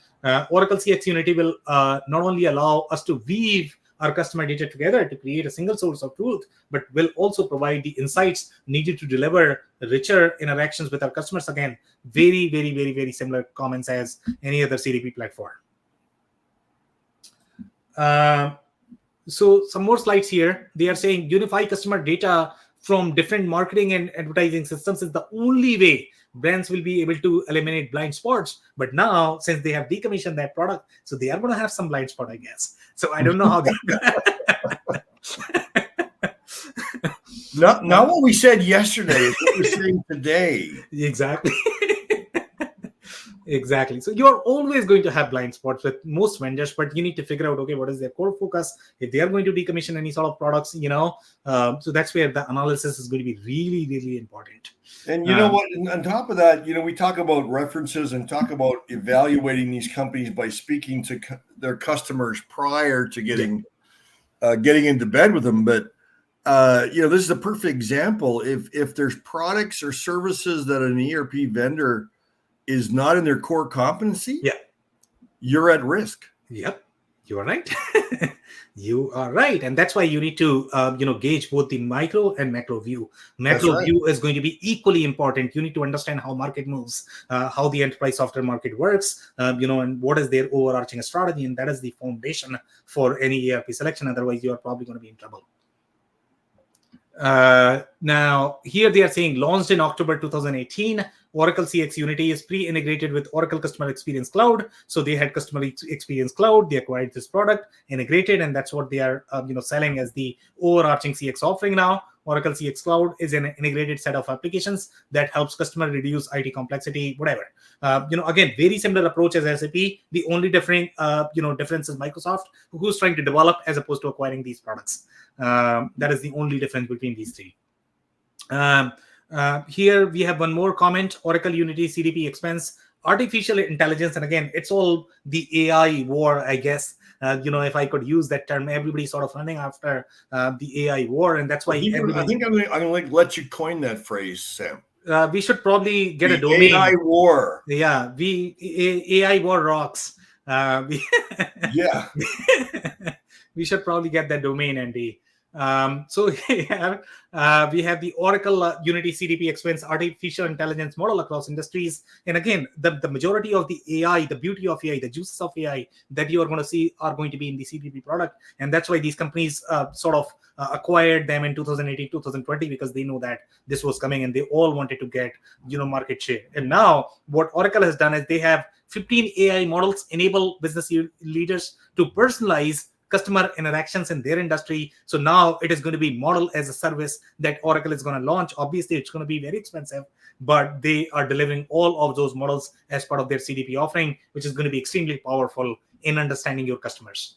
Oracle CX Unity will not only allow us to weave our customer data together to create a single source of truth, but will also provide the insights needed to deliver richer interactions with our customers. Again, very, very, very, very similar comments as any other CDP platform. So some more slides here. They are saying unify customer data from different marketing and advertising systems is the only way brands will be able to eliminate blind spots. But now, since they have decommissioned that product, so they are going to have some blind spot, I guess. So I don't know how they. Not what we said yesterday is what we're saying today. Exactly. Exactly. So you're always going to have blind spots with most vendors, but you need to figure out, okay, what is their core focus? If they are going to decommission any sort of products, so that's where the analysis is going to be really, really important. And you know what? On top of that, we talk about references and talk about evaluating these companies by speaking to their customers prior to getting into bed with them. But this is a perfect example. If there's products or services that an ERP vendor is not in their core competency, you're at risk. Yep, you are right. You are right. And that's why you need to, gauge both the micro and macro view. Macro view is going to be equally important. You need to understand how market moves, how the enterprise software market works, and what is their overarching strategy. And that is the foundation for any ERP selection. Otherwise, you are probably going to be in trouble. Now, here they are saying launched in October 2018. Oracle CX Unity is pre-integrated with Oracle Customer Experience Cloud. So they had Customer Experience Cloud. They acquired this product, integrated, and that's what they are, selling as the overarching CX offering now. Oracle CX Cloud is an integrated set of applications that helps customer reduce IT complexity, whatever. Again, very similar approach as SAP. The only difference is Microsoft, who's trying to develop as opposed to acquiring these products. That is the only difference between these three. Here we have one more comment. Oracle Unity CDP expense artificial intelligence, and again, it's all the AI war, I guess. If I could use that term, everybody's sort of running after the AI war, and that's why I think I'm going to let you coin that phrase, Sam. We should probably get the a domain. AI war. Yeah, AI war rocks. We should probably get that domain, Andy. So here we have the Oracle Unity CDP expense artificial intelligence model across industries. And again, the majority of the AI, the beauty of AI, the juices of AI that you are going to see are going to be in the CDP product. And that's why these companies acquired them in 2018, 2020, because they know that this was coming and they all wanted to get, market share. And now what Oracle has done is they have 15 AI models enable business leaders to personalize customer interactions in their industry. So now it is going to be model as a service that Oracle is going to launch. Obviously, it's going to be very expensive, but they are delivering all of those models as part of their CDP offering, which is going to be extremely powerful in understanding your customers.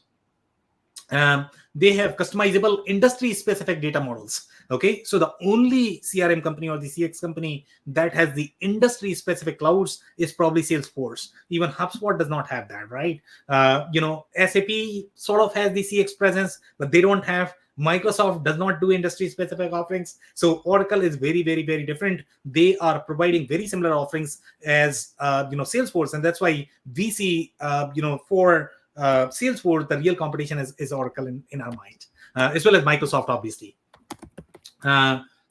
They have customizable industry-specific data models. Okay, so the only CRM company or the CX company that has the industry specific clouds is probably Salesforce. Even HubSpot does not have that, right? SAP sort of has the CX presence, but they don't have. Microsoft does not do industry specific offerings. So Oracle is very, very, very different. They are providing very similar offerings as Salesforce, and that's why we see for Salesforce the real competition is Oracle in our mind, as well as Microsoft, obviously.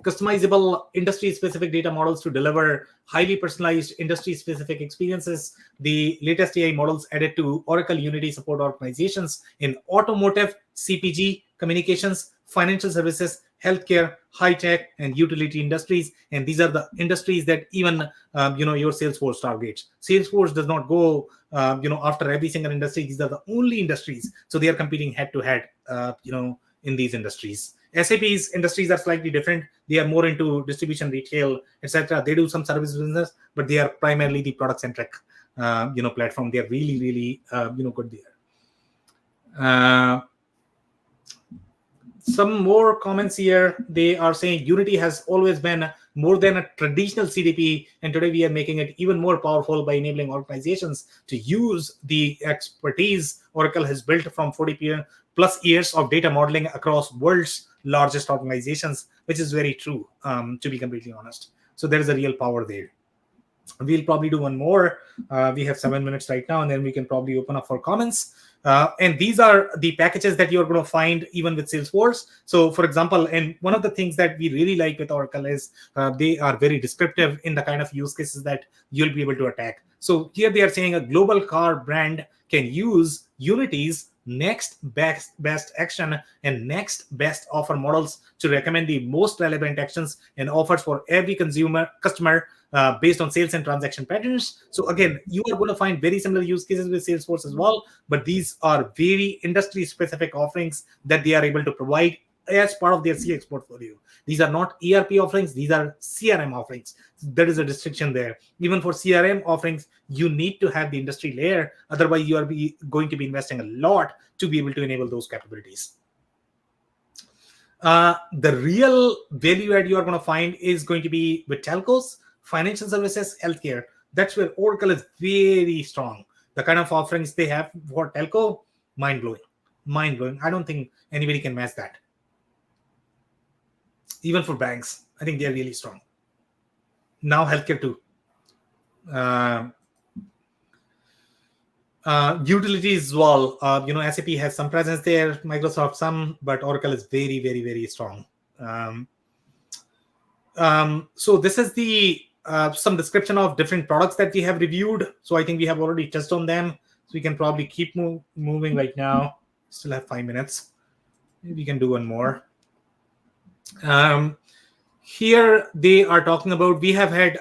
Customizable industry specific data models to deliver highly personalized industry specific experiences. The latest AI models added to Oracle Unity support organizations in automotive, CPG, communications, financial services, healthcare, high tech, and utility industries. And these are the industries that even your Salesforce targets. Salesforce does not go after every single industry. These are the only industries, so they are competing head to head in these industries. SAP's industries are slightly different. They are more into distribution, retail, etc. They do some service business, but they are primarily the product centric platform. They are really, really good there. Some more comments here. They are saying Unity has always been more than a traditional CDP, and today we are making it even more powerful by enabling organizations to use the expertise Oracle has built from 40 plus years of data modeling across world's largest organizations, which is very true, to be completely honest. So there is a real power there. We'll probably do one more. We have 7 minutes right now, and then we can probably open up for comments. And these are the packages that you're going to find even with Salesforce. So for example, and one of the things that we really like with Oracle is they are very descriptive in the kind of use cases that you'll be able to attack. So here they are saying a global car brand can use Unity's next best action and next best offer models to recommend the most relevant actions and offers for every customer based on sales and transaction patterns. So again, you are going to find very similar use cases with Salesforce as well, but these are very industry specific offerings that they are able to provide as part of their CX portfolio. These are not ERP offerings, these are CRM offerings. There is a distinction there. Even for CRM offerings, you need to have the industry layer. Otherwise, you are going to be investing a lot to be able to enable those capabilities. The real value add you are going to find is going to be with telcos, financial services, healthcare. That's where Oracle is very strong. The kind of offerings they have for telco, mind-blowing. Mind-blowing. I don't think anybody can match that. Even for banks, I think they're really strong. Now healthcare too. Utilities as well. SAP has some presence there, Microsoft some, but Oracle is very, very, very strong. So this is the some description of different products that we have reviewed. So I think we have already touched on them. So we can probably keep moving right now. Still have 5 minutes. Maybe we can do one more. Here they are talking about, we have had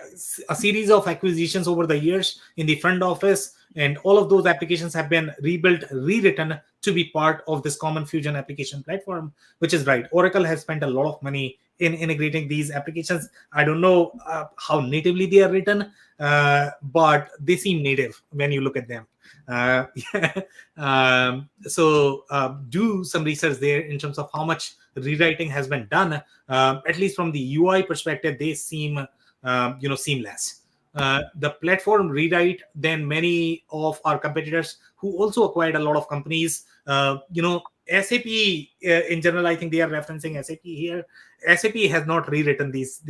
a series of acquisitions over the years in the front office, and all of those applications have been rebuilt, rewritten to be part of this common fusion application platform, which is right. Oracle has spent a lot of money in integrating these applications. I don't know how natively they are written, but they seem native when you look at them. So do some research there in terms of how much rewriting has been done. At least from the UI perspective, they seem seamless. The platform rewrite than many of our competitors who also acquired a lot of companies. SAP in general, I think they are referencing SAP here. SAP has not rewritten these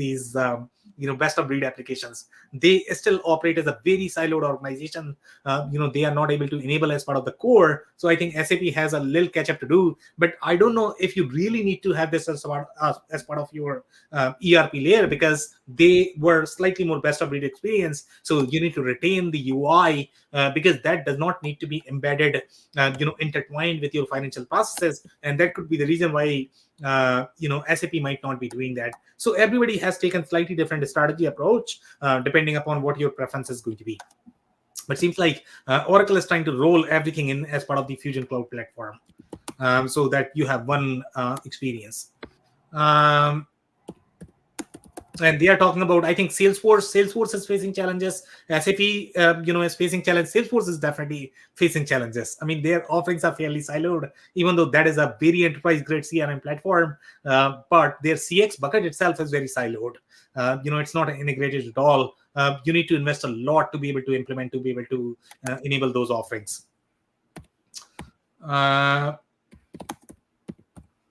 best of breed applications. They still operate as a very siloed organization. They are not able to enable as part of the core. So I think SAP has a little catch up to do. But I don't know if you really need to have this as part of your ERP layer, because they were slightly more best of breed experience. So you need to retain the UI because that does not need to be embedded, intertwined with your financial processes, and that could be the reason why SAP might not be doing that. So everybody has taken slightly different strategy approach depending upon what your preference is going to be. But it seems like Oracle is trying to roll everything in as part of the Fusion Cloud platform, so that you have one experience. And they are talking about, I think, Salesforce is facing challenges. SAP is facing challenges. Salesforce is definitely facing challenges. I mean, their offerings are fairly siloed, even though that is a very enterprise grade CRM platform, but their CX bucket itself is very siloed. It's not integrated at all. You need to invest a lot to be able to implement, to be able to enable those offerings.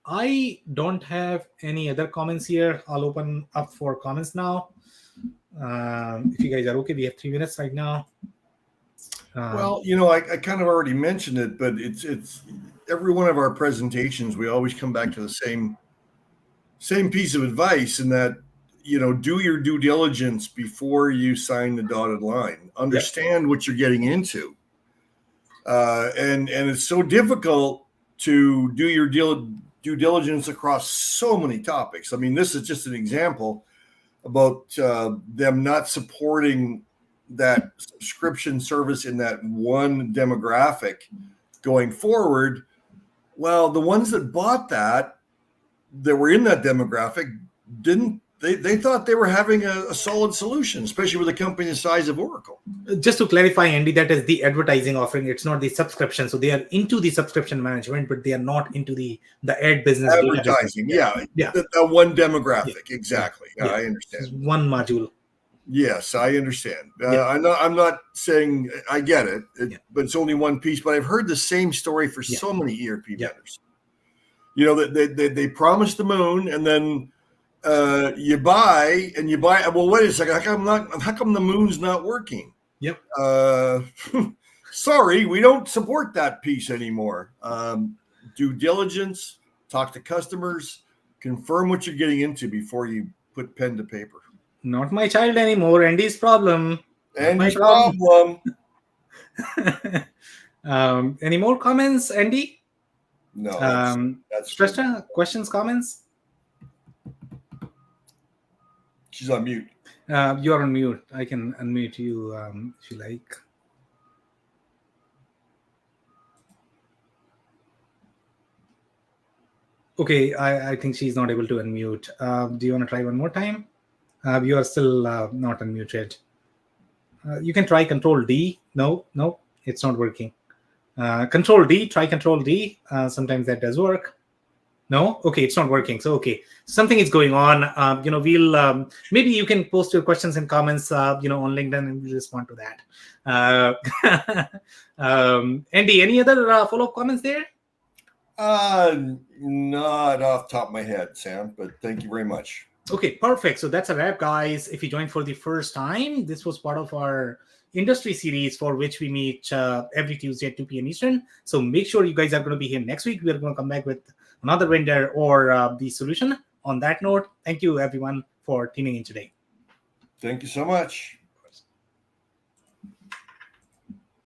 I don't have any other comments here. I'll open up for comments now. If you guys are okay, we have 3 minutes right now. Well, I kind of already mentioned it, but it's every one of our presentations, we always come back to the same piece of advice, in that, do your due diligence before you sign the dotted line. Understand what you're getting into. And it's so difficult to do your due diligence across so many topics. I mean, this is just an example about them not supporting that subscription service in that one demographic going forward. Well, the ones that bought that were in that demographic didn't. They thought they were having a solid solution, especially with a company the size of Oracle. Just to clarify, Andy, that is the advertising offering. It's not the subscription. So they are into the subscription management, but they are not into the ad business. Advertising, yeah. That one demographic, exactly. Yeah. I understand. It's one module. Yes, I understand. I'm not saying I get it, but it's only one piece. But I've heard the same story for so many ERP vendors. That they promise the moon, and then you buy. Well, wait a second. How come the moon's not working? Yep. Sorry, we don't support that piece anymore. Due diligence. Talk to customers. Confirm what you're getting into before you put pen to paper. Not my child anymore. Andy's problem. Andy's problem. Any more comments, Andy? No. That's Shrestha, questions, comments? She's on mute. You're on mute. I can unmute you if you like. Okay, I think she's not able to unmute. Do you want to try one more time? You are still not unmuted. You can try Control D. No, it's not working. Control D. Try Control D. Sometimes that does work. No, okay, it's not working. So okay, something is going on. We'll maybe you can post your questions and comments, on LinkedIn, and we'll respond to that. Andy, any other follow-up comments there? Not off the top of my head, Sam. But thank you very much. Okay, perfect. So that's a wrap, guys. If you joined for the first time, this was part of our industry series for which we meet every Tuesday at 2 p.m. Eastern. So make sure you guys are going to be here next week. We're going to come back with another vendor or the solution. On that note, thank you, everyone, for tuning in today. Thank you so much.